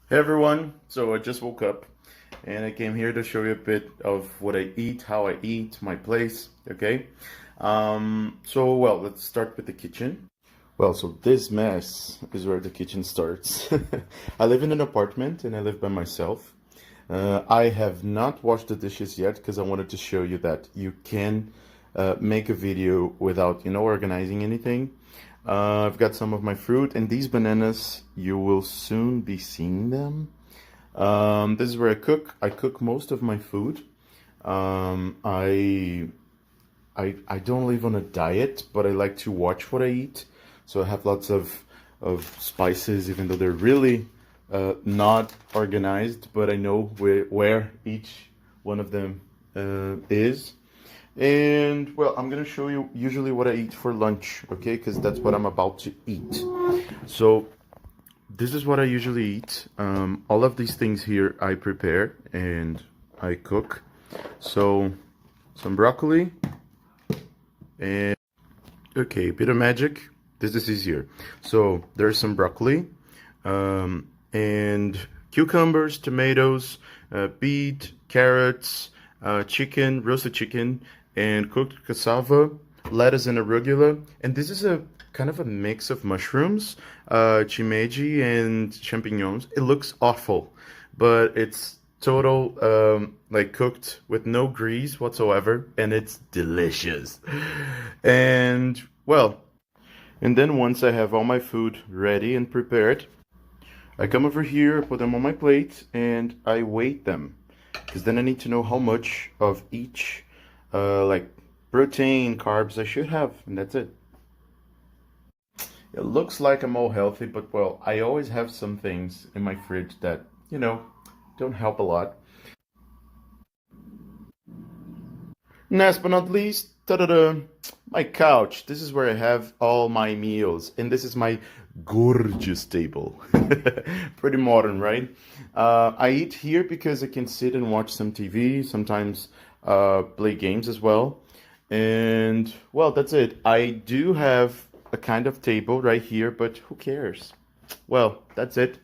Hey everyone, so I just woke up and I came here to show you a bit of what I eat, how I eat, my place, okay? Well, let's start with the kitchen. Well, so this mess is where the kitchen starts. I live in an apartment and I live by myself. I have not washed the dishes yet because I wanted to show you that you can make a video without, organizing anything. I've got some of my fruit and these bananas, you will soon be seeing them. This is where I cook. I cook most of my food. Um, I, I don't live on a diet, but I like to watch what I eat. So I have lots of spices, even though they're really not organized, but I know where each one of them is. And well, I'm gonna show you usually what I eat for lunch, okay? Because that's what I'm about to eat. So this is what I usually eat. All of these things here I prepare and I cook. So some broccoli and okay, a bit of magic. This is easier. So there's some broccoli and cucumbers, tomatoes, beet, carrots, chicken, roasted chicken, and cooked cassava, lettuce and arugula. And this is a kind of a mix of mushrooms, chimeji and champignons. It looks awful, but it's total like cooked with no grease whatsoever, and it's delicious. And well, and then once I have all my food ready and prepared, I come over here, put them on my plate, and I weight them. Because then I need to know how much of each, like protein, carbs I should have, and that's it. It looks like I'm all healthy, but well, I always have some things in my fridge that, don't help a lot. Last but not least, ta-da-da, my couch. This is where I have all my meals, and this is my gorgeous table. Pretty modern, right? I eat here because I can sit and watch some TV, sometimes play games as well. And well, that's it. I do have a kind of table right here, but who cares? Well, that's it.